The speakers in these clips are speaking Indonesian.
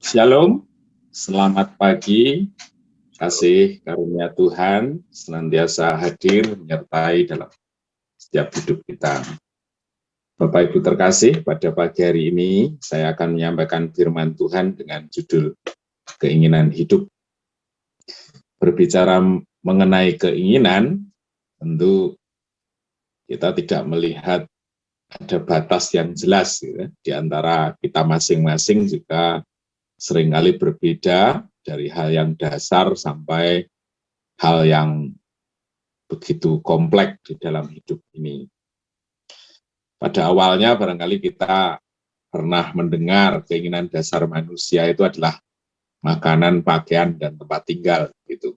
Shalom, selamat pagi, kasih karunia Tuhan senantiasa hadir menyertai dalam setiap hidup kita. Bapak Ibu terkasih, pada pagi hari ini saya akan menyampaikan firman Tuhan dengan judul keinginan hidup. Berbicara mengenai keinginan, tentu kita tidak melihat ada batas yang jelas di antara kita masing-masing juga seringkali berbeda dari hal yang dasar sampai hal yang begitu kompleks di dalam hidup ini. Pada awalnya barangkali kita pernah mendengar keinginan dasar manusia itu adalah makanan, pakaian, dan tempat tinggal gitu.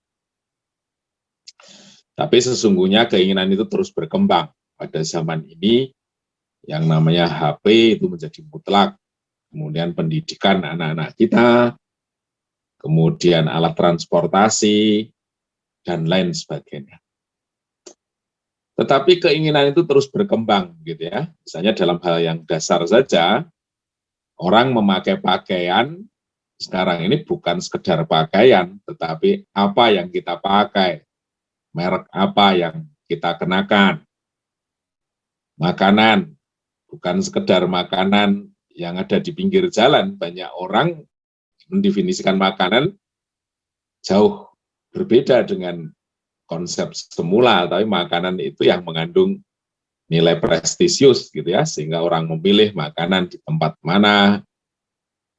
Tapi sesungguhnya keinginan itu terus berkembang. Pada zaman ini yang namanya HP itu menjadi mutlak. Kemudian pendidikan anak-anak kita, kemudian alat transportasi, dan lain sebagainya. Tetapi keinginan itu terus berkembang, gitu ya. Misalnya dalam hal yang dasar saja, orang memakai pakaian sekarang ini bukan sekedar pakaian, tetapi apa yang kita pakai, merek apa yang kita kenakan. Makanan, bukan sekedar makanan yang ada di pinggir jalan. Banyak orang mendefinisikan makanan jauh berbeda dengan konsep semula, tapi makanan itu yang mengandung nilai prestisius gitu ya, sehingga orang memilih makanan di tempat mana,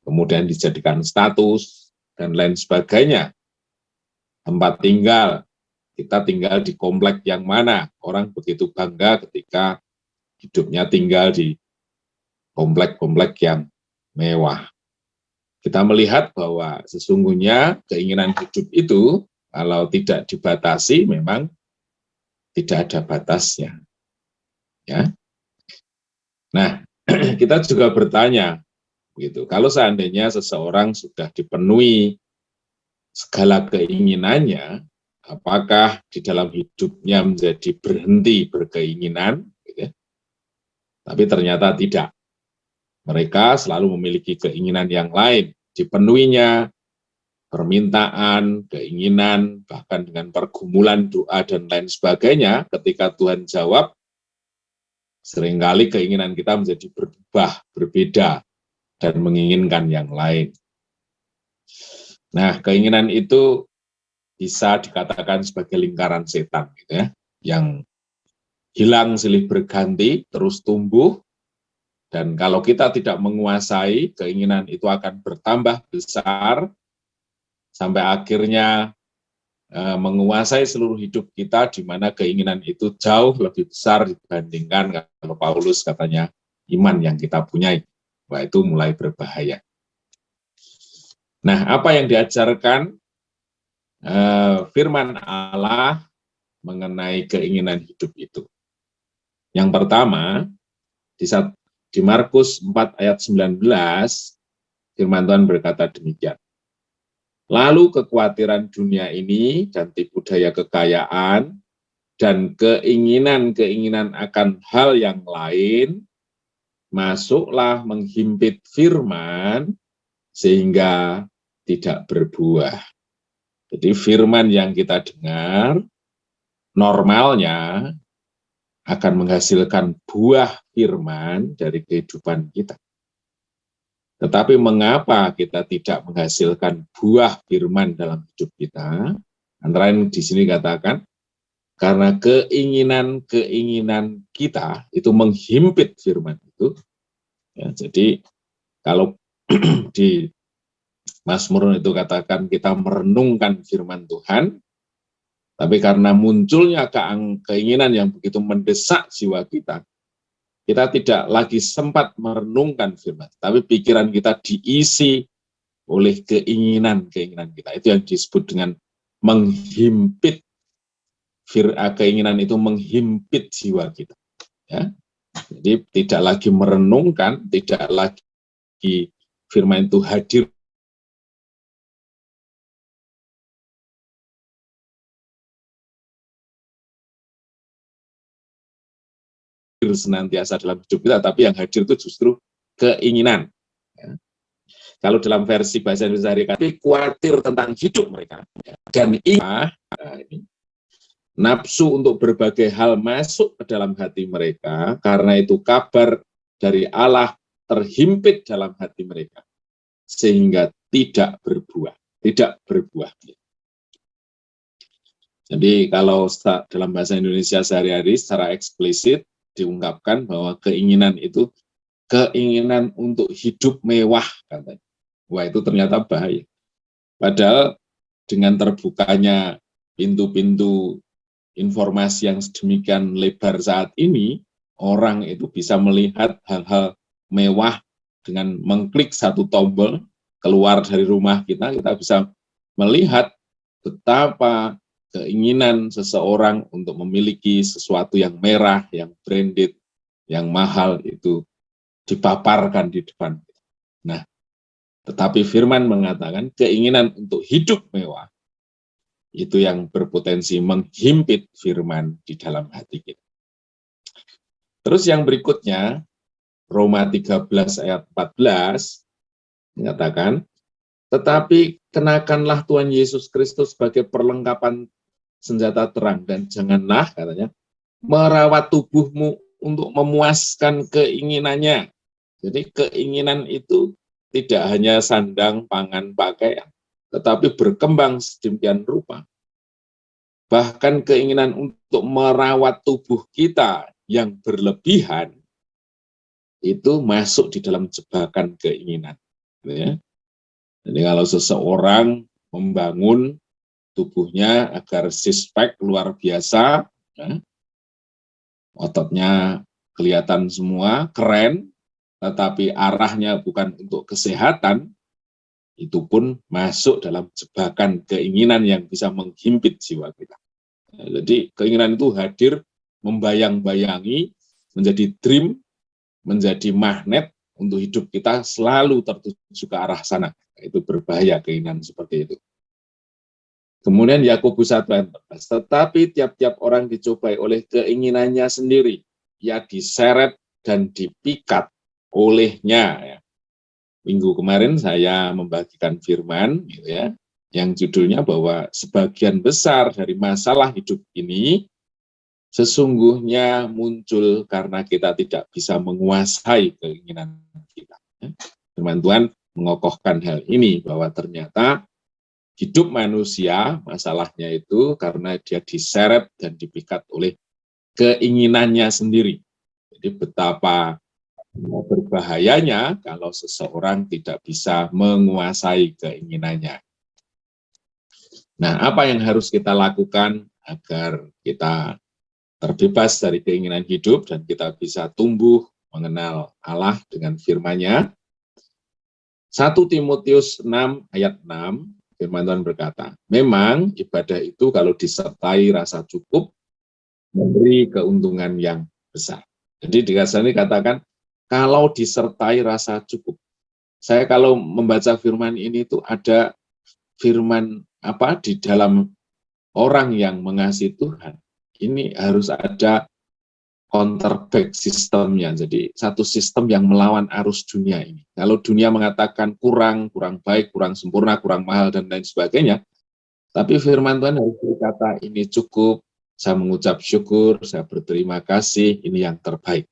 kemudian dijadikan status dan lain sebagainya. Tempat tinggal, kita tinggal di komplek yang mana, orang begitu bangga ketika hidupnya tinggal di komplek-komplek yang mewah. Kita melihat bahwa sesungguhnya keinginan hidup itu kalau tidak dibatasi memang tidak ada batasnya. Ya. Nah, kita juga bertanya, gitu. Kalau seandainya seseorang sudah dipenuhi segala keinginannya, apakah di dalam hidupnya menjadi berhenti berkeinginan? Gitu ya. Tapi ternyata tidak. Mereka selalu memiliki keinginan yang lain, dipenuhinya permintaan, keinginan, bahkan dengan pergumulan doa dan lain sebagainya. Ketika Tuhan jawab, seringkali keinginan kita menjadi berubah, berbeda, dan menginginkan yang lain. Nah, keinginan itu bisa dikatakan sebagai lingkaran setan, gitu ya, yang hilang silih berganti, terus tumbuh, dan kalau kita tidak menguasai, keinginan itu akan bertambah besar, sampai akhirnya menguasai seluruh hidup kita, di mana keinginan itu jauh lebih besar dibandingkan kalau Paulus katanya iman yang kita punyai. Wah, itu mulai berbahaya. Nah, apa yang diajarkan firman Allah mengenai keinginan hidup itu? Yang pertama, di Markus 4 ayat 19, firman Tuhan berkata demikian. Lalu kekhawatiran dunia ini dan tipu daya kekayaan dan keinginan-keinginan akan hal yang lain masuklah menghimpit firman sehingga tidak berbuah. Jadi firman yang kita dengar normalnya akan menghasilkan buah firman dari kehidupan kita. Tetapi mengapa kita tidak menghasilkan buah firman dalam hidup kita? Antara lain di sini katakan, karena keinginan-keinginan kita itu menghimpit firman itu. Ya, jadi kalau di Mazmur itu katakan kita merenungkan firman Tuhan, tapi karena munculnya keinginan yang begitu mendesak jiwa kita tidak lagi sempat merenungkan firman, tapi pikiran kita diisi oleh keinginan-keinginan kita. Itu yang disebut dengan menghimpit. Keinginan itu menghimpit jiwa kita. Ya. Jadi tidak lagi merenungkan, tidak lagi firman itu hadir senantiasa dalam hidup kita, tapi yang hadir itu justru keinginan. Ya. kalau dalam versi bahasa Indonesia tapi khawatir tentang hidup mereka. Dan ini nafsu untuk berbagai hal masuk ke dalam hati mereka, karena itu kabar dari Allah terhimpit dalam hati mereka, sehingga tidak berbuah. Jadi kalau dalam bahasa Indonesia sehari-hari secara eksplisit diungkapkan bahwa keinginan itu keinginan untuk hidup mewah, katanya. Wah, itu ternyata bahaya. Padahal dengan terbukanya pintu-pintu informasi yang sedemikian lebar saat ini, orang itu bisa melihat hal-hal mewah dengan mengklik satu tombol keluar dari rumah kita bisa melihat betapa keinginan seseorang untuk memiliki sesuatu yang merah, yang branded, yang mahal itu dipaparkan di depan. Nah, tetapi firman mengatakan keinginan untuk hidup mewah itu yang berpotensi menghimpit firman di dalam hati kita. Terus yang berikutnya, Roma 13 ayat 14 mengatakan, tetapi kenakanlah Tuhan Yesus Kristus sebagai perlengkapan senjata terang, dan janganlah, katanya, merawat tubuhmu untuk memuaskan keinginannya. Jadi keinginan itu tidak hanya sandang, pangan, pakaian, tetapi berkembang sedemikian rupa. Bahkan keinginan untuk merawat tubuh kita yang berlebihan itu masuk di dalam jebakan keinginan. Ya. Jadi kalau seseorang membangun tubuhnya agar six-pack luar biasa, ya, ototnya kelihatan semua, keren, tetapi arahnya bukan untuk kesehatan, itu pun masuk dalam jebakan keinginan yang bisa menghimpit jiwa kita. Jadi keinginan itu hadir membayang-bayangi, menjadi dream, menjadi magnet untuk hidup kita selalu tertuju ke arah sana. Itu berbahaya keinginan seperti itu. Kemudian Yakobus 1 ayat 14, tetapi tiap-tiap orang dicobai oleh keinginannya sendiri, ia diseret dan dipikat olehnya. Ya. Minggu kemarin saya membagikan firman, gitu ya, yang judulnya bahwa sebagian besar dari masalah hidup ini sesungguhnya muncul karena kita tidak bisa menguasai keinginan kita. Firman Tuhan mengokohkan hal ini, bahwa ternyata hidup manusia masalahnya itu karena dia diseret dan dipikat oleh keinginannya sendiri. Jadi betapa berbahayanya kalau seseorang tidak bisa menguasai keinginannya. Nah, apa yang harus kita lakukan agar kita terbebas dari keinginan hidup dan kita bisa tumbuh mengenal Allah dengan firman-Nya? 1 Timotius 6 ayat 6, firman Tuhan berkata, memang ibadah itu kalau disertai rasa cukup memberi keuntungan yang besar. Jadi di sini katakan, kalau disertai rasa cukup. Saya kalau membaca firman ini itu ada firman apa di dalam orang yang mengasihi Tuhan. Ini harus ada counterback sistemnya. Jadi satu sistem yang melawan arus dunia ini. Kalau dunia mengatakan kurang baik, kurang sempurna, kurang mahal, dan lain sebagainya, tapi firman Tuhan harus berkata ini cukup, saya mengucap syukur, saya berterima kasih, ini yang terbaik.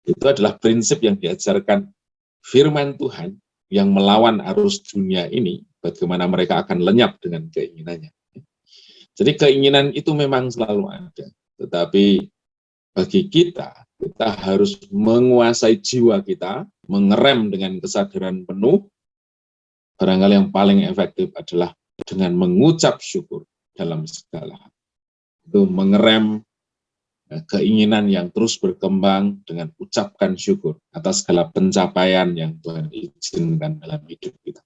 Itu adalah prinsip yang diajarkan firman Tuhan yang melawan arus dunia ini, bagaimana mereka akan lenyap dengan keinginannya. Jadi keinginan itu memang selalu ada, tetapi bagi kita harus menguasai jiwa kita, mengerem dengan kesadaran penuh. Barangkali yang paling efektif adalah dengan mengucap syukur dalam segala hal. Itu mengerem keinginan yang terus berkembang dengan ucapkan syukur atas segala pencapaian yang Tuhan izinkan dalam hidup kita.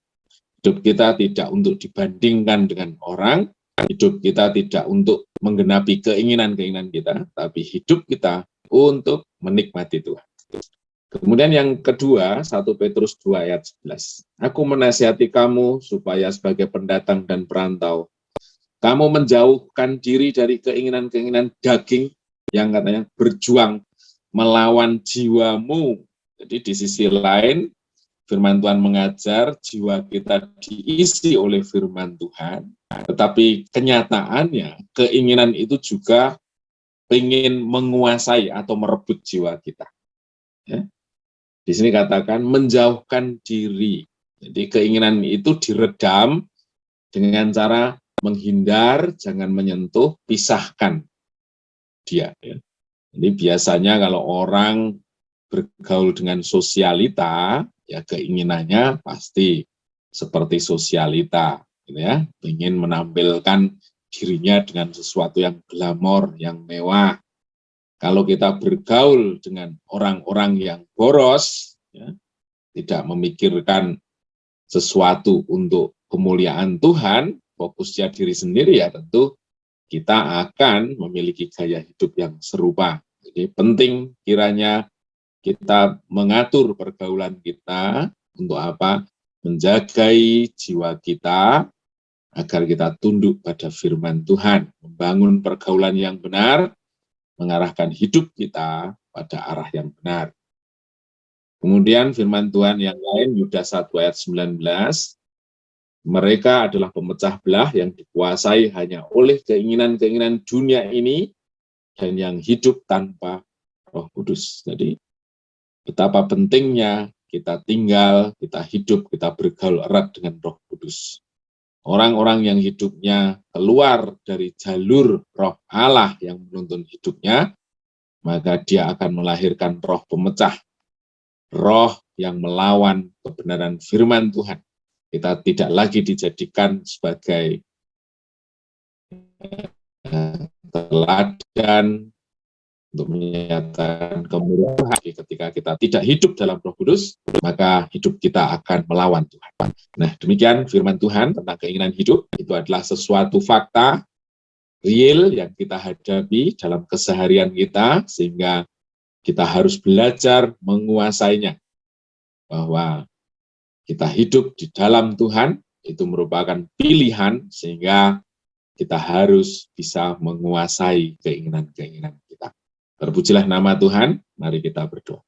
Hidup kita tidak untuk dibandingkan dengan orang, hidup kita tidak untuk menggenapi keinginan-keinginan kita, tapi hidup kita untuk menikmati Tuhan. Kemudian yang kedua, 1 Petrus 2 ayat 11. Aku menasihati kamu supaya sebagai pendatang dan perantau, kamu menjauhkan diri dari keinginan-keinginan daging yang katanya berjuang melawan jiwamu. Jadi di sisi lain, firman Tuhan mengajar, jiwa kita diisi oleh firman Tuhan, tetapi kenyataannya keinginan itu juga ingin menguasai atau merebut jiwa kita. Ya. Di sini katakan menjauhkan diri. Jadi keinginan itu diredam dengan cara menghindar, jangan menyentuh, pisahkan dia. Ya. Jadi biasanya kalau orang bergaul dengan sosialita, ya keinginannya pasti seperti sosialita, gitu ya, ingin menampilkan dirinya dengan sesuatu yang glamor, yang mewah. Kalau kita bergaul dengan orang-orang yang boros, ya, tidak memikirkan sesuatu untuk kemuliaan Tuhan, fokusnya diri sendiri, ya tentu kita akan memiliki gaya hidup yang serupa. Jadi penting kiranya kita mengatur pergaulan kita untuk apa? Menjagai jiwa kita agar kita tunduk pada firman Tuhan, membangun pergaulan yang benar, mengarahkan hidup kita pada arah yang benar. Kemudian firman Tuhan yang lain, Yudas 1 ayat 19, mereka adalah pemecah belah yang dikuasai hanya oleh keinginan-keinginan dunia ini dan yang hidup tanpa Roh Kudus. Jadi betapa pentingnya kita tinggal, kita hidup, kita bergaul erat dengan Roh Kudus. Orang-orang yang hidupnya keluar dari jalur Roh Allah yang menuntun hidupnya, maka dia akan melahirkan roh pemecah, roh yang melawan kebenaran firman Tuhan. Kita tidak lagi dijadikan sebagai teladan untuk menyatakan kemurahan. Ketika kita tidak hidup dalam Roh Kudus, maka hidup kita akan melawan Tuhan. Nah, demikian firman Tuhan tentang keinginan hidup. Itu adalah sesuatu fakta real yang kita hadapi dalam keseharian kita, sehingga kita harus belajar menguasainya. Bahwa kita hidup di dalam Tuhan, itu merupakan pilihan, sehingga kita harus bisa menguasai keinginan-keinginan kita. Terpujilah nama Tuhan, mari kita berdoa.